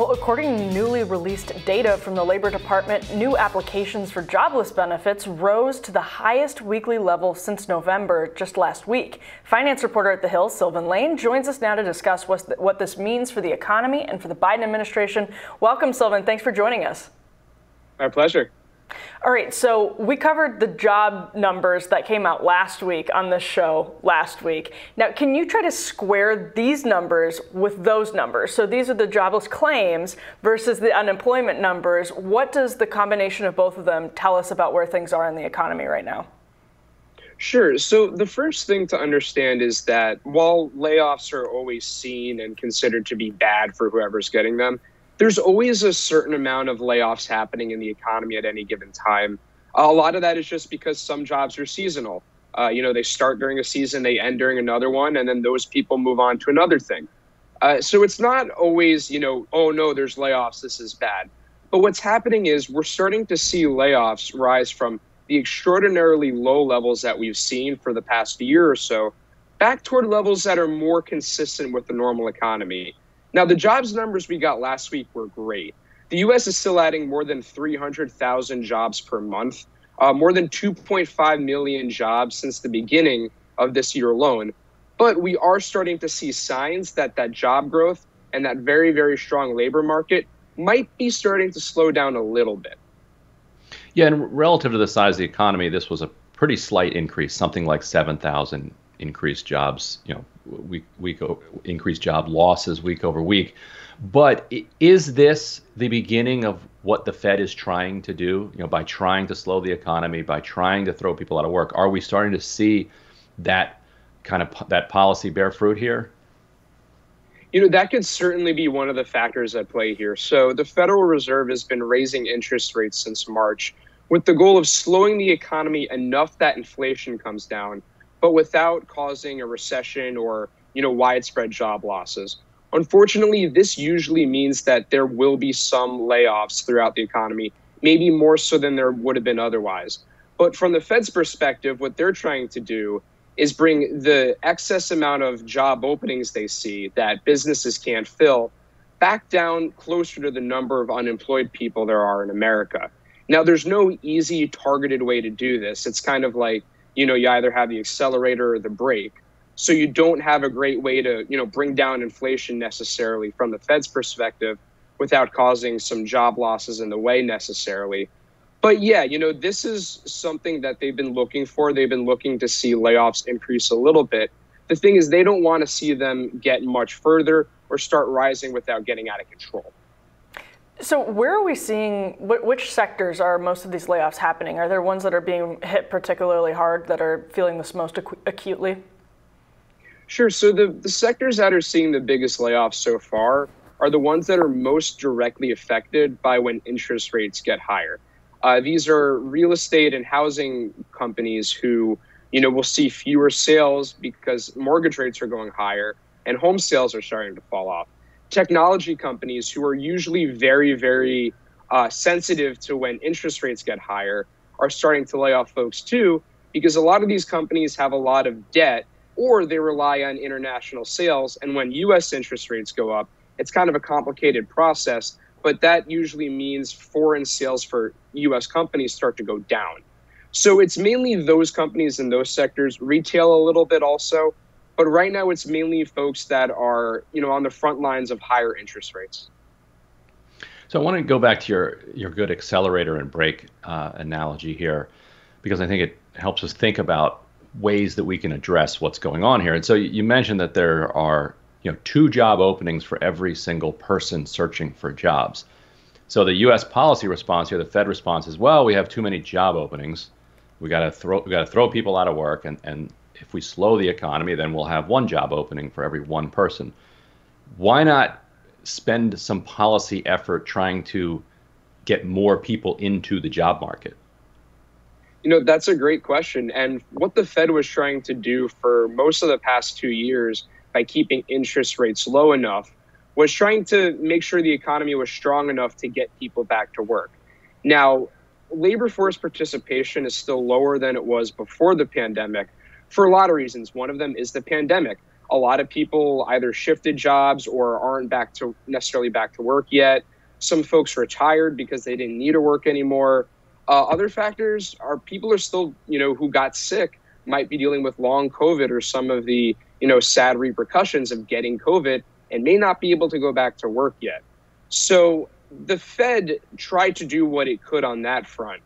Well, according to newly released data from the Labor Department, new applications for jobless benefits rose to the highest weekly level since November, just last week. Finance reporter at The Hill, Sylvan Lane, joins us now to discuss what this means for the economy and for the Biden administration. Welcome, Sylvan. Thanks for joining us. My pleasure. All right, so we covered the job numbers that came out last week on this show last week. Now, can you try to square these numbers with those numbers? So these are the jobless claims versus the unemployment numbers. What does the combination of both of them tell us about where things are in the economy right now? Sure. So the first thing to understand is that while layoffs are always seen and considered to be bad for whoever's getting them, there's always a certain amount of layoffs happening in the economy at any given time. A lot of that is just because some jobs are seasonal. They start during a season, they end during another one, and then those people move on to another thing. So it's not always, oh no, there's layoffs, this is bad. But what's happening is we're starting to see layoffs rise from the extraordinarily low levels that we've seen for the past year or so back toward levels that are more consistent with the normal economy. Now, the jobs numbers we got last week were great. The U.S. is still adding more than 300,000 jobs per month, more than 2.5 million jobs since the beginning of this year alone. But we are starting to see signs that that job growth and that very, very strong labor market might be starting to slow down a little bit. Yeah, and relative to the size of the economy, this was a pretty slight increase, something like 7,000 increased jobs, increased job losses week over week. But is this the beginning of what the Fed is trying to do? By trying to slow the economy, by trying to throw people out of work, are we starting to see that policy bear fruit here? That could certainly be one of the factors at play here. So the Federal Reserve has been raising interest rates since March with the goal of slowing the economy enough that inflation comes down, but without causing a recession or, widespread job losses. Unfortunately, this usually means that there will be some layoffs throughout the economy, maybe more so than there would have been otherwise. But from the Fed's perspective, what they're trying to do is bring the excess amount of job openings they see that businesses can't fill back down closer to the number of unemployed people there are in America. Now, there's no easy targeted way to do this. It's kind of like, you either have the accelerator or the brake. So you don't have a great way to, bring down inflation necessarily from the Fed's perspective without causing some job losses in the way necessarily. But yeah, this is something that they've been looking for. They've been looking to see layoffs increase a little bit. The thing is, they don't want to see them get much further or start rising without getting out of control. So where are we seeing, which sectors are most of these layoffs happening? Are there ones that are being hit particularly hard that are feeling this most acutely? Sure. So the sectors that are seeing the biggest layoffs so far are the ones that are most directly affected by when interest rates get higher. These are real estate and housing companies who, will see fewer sales because mortgage rates are going higher and home sales are starting to fall off. Technology companies who are usually very, very sensitive to when interest rates get higher are starting to lay off folks too, because a lot of these companies have a lot of debt or they rely on international sales. And when U.S. interest rates go up, it's kind of a complicated process, but that usually means foreign sales for U.S. companies start to go down. So it's mainly those companies in those sectors, retail a little bit also. But right now, it's mainly folks that are, on the front lines of higher interest rates. So I want to go back to your good accelerator and brake analogy here, because I think it helps us think about ways that we can address what's going on here. And so you mentioned that there are 2 job openings for every single person searching for jobs. So the U.S. policy response here, the Fed response is, well, we have too many job openings. We got to throw people out of work, and if we slow the economy, then we'll have 1 job opening for every 1 person. Why not spend some policy effort trying to get more people into the job market? That's a great question. And what the Fed was trying to do for most of the past 2 years by keeping interest rates low enough was trying to make sure the economy was strong enough to get people back to work. Now, labor force participation is still lower than it was before the pandemic for a lot of reasons. One of them is the pandemic. A lot of people either shifted jobs or aren't necessarily back to work yet. Some folks retired because they didn't need to work anymore. Other factors are people are still, who got sick might be dealing with long COVID or some of the, sad repercussions of getting COVID and may not be able to go back to work yet. So the Fed tried to do what it could on that front.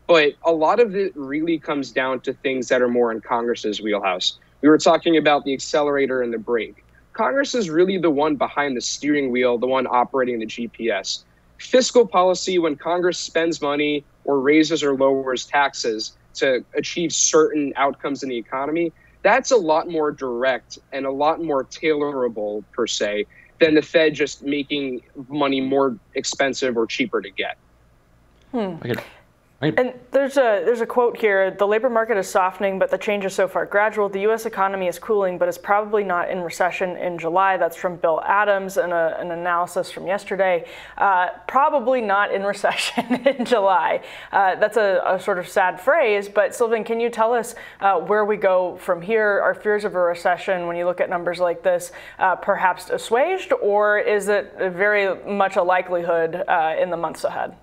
But a lot of it really comes down to things that are more in Congress's wheelhouse. We were talking about the accelerator and the brake. Congress is really the one behind the steering wheel, the one operating the GPS. Fiscal policy, when Congress spends money or raises or lowers taxes to achieve certain outcomes in the economy, that's a lot more direct and a lot more tailorable, per se, than the Fed just making money more expensive or cheaper to get. And there's a quote here: the labor market is softening, but the change is so far gradual. The U.S. economy is cooling, but is probably not in recession in July. That's from Bill Adams and an analysis from yesterday. Probably not in recession in July. That's a sort of sad phrase, but Sylvan, can you tell us where we go from here? Are fears of a recession, when you look at numbers like this, perhaps assuaged, or is it very much a likelihood in the months ahead?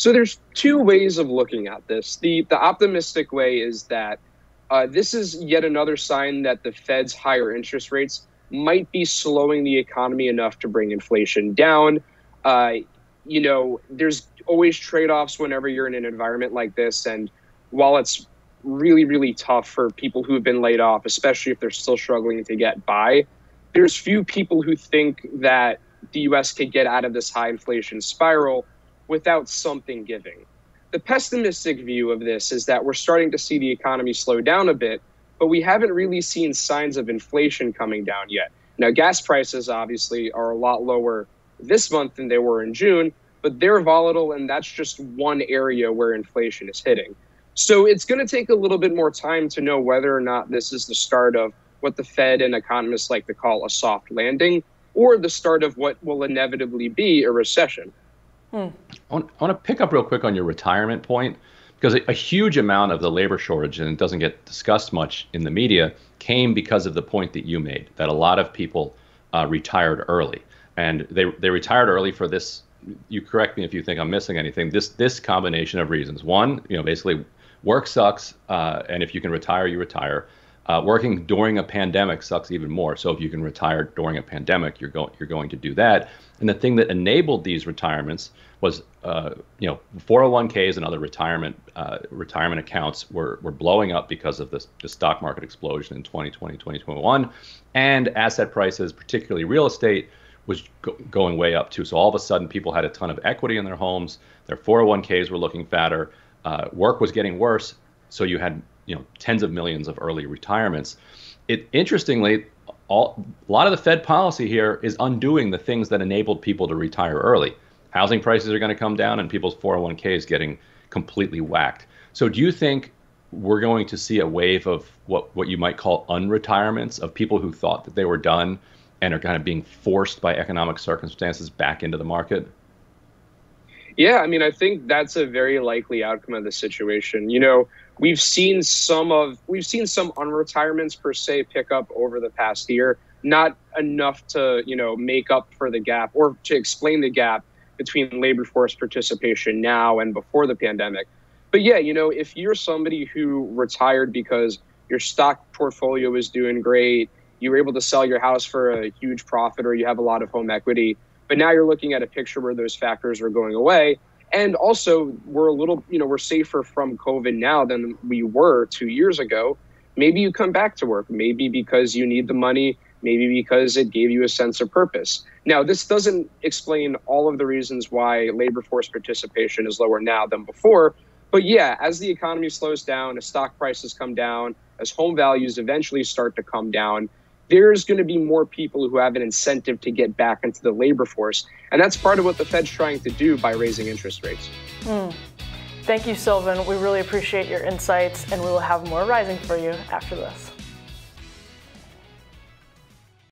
So there's two ways of looking at this. The optimistic way is that this is yet another sign that the Fed's higher interest rates might be slowing the economy enough to bring inflation down. There's always trade-offs whenever you're in an environment like this. And while it's really, really tough for people who have been laid off, especially if they're still struggling to get by, there's few people who think that the U.S. could get out of this high inflation spiral without something giving. The pessimistic view of this is that we're starting to see the economy slow down a bit, but we haven't really seen signs of inflation coming down yet. Now, gas prices obviously are a lot lower this month than they were in June, but they're volatile, and that's just one area where inflation is hitting. So it's going to take a little bit more time to know whether or not this is the start of what the Fed and economists like to call a soft landing, or the start of what will inevitably be a recession. I want to pick up real quick on your retirement point, because a huge amount of the labor shortage, and it doesn't get discussed much in the media, came because of the point that you made, that a lot of people retired early. And they retired early for this, you correct me if you think I'm missing anything, this combination of reasons. One, basically work sucks, and if you can retire, you retire. Working during a pandemic sucks even more. So if you can retire during a pandemic, you're going to do that. And the thing that enabled these retirements was, 401ks and other retirement accounts were blowing up because of the stock market explosion in 2020, 2021, and asset prices, particularly real estate, was going way up too. So all of a sudden, people had a ton of equity in their homes. Their 401ks were looking fatter. Work was getting worse. So you had tens of millions of early retirements. Interestingly, a lot of the Fed policy here is undoing the things that enabled people to retire early. Housing prices are going to come down, and people's 401ks getting completely whacked. So do you think we're going to see a wave of what you might call unretirements, of people who thought that they were done and are kind of being forced by economic circumstances back into the market? Yeah, I think that's a very likely outcome of the situation. We've seen some unretirements per se pick up over the past year, not enough to, make up for the gap or to explain the gap between labor force participation now and before the pandemic. But yeah, if you're somebody who retired because your stock portfolio is doing great, you were able to sell your house for a huge profit, or you have a lot of home equity, but now you're looking at a picture where those factors are going away. And also, we're safer from COVID now than we were 2 years ago. Maybe you come back to work, maybe because you need the money, maybe because it gave you a sense of purpose. Now, this doesn't explain all of the reasons why labor force participation is lower now than before. But yeah, as the economy slows down, as stock prices come down, as home values eventually start to come down, there's going to be more people who have an incentive to get back into the labor force. And that's part of what the Fed's trying to do by raising interest rates. Thank you, Sylvan. We really appreciate your insights, and we will have more rising for you after this.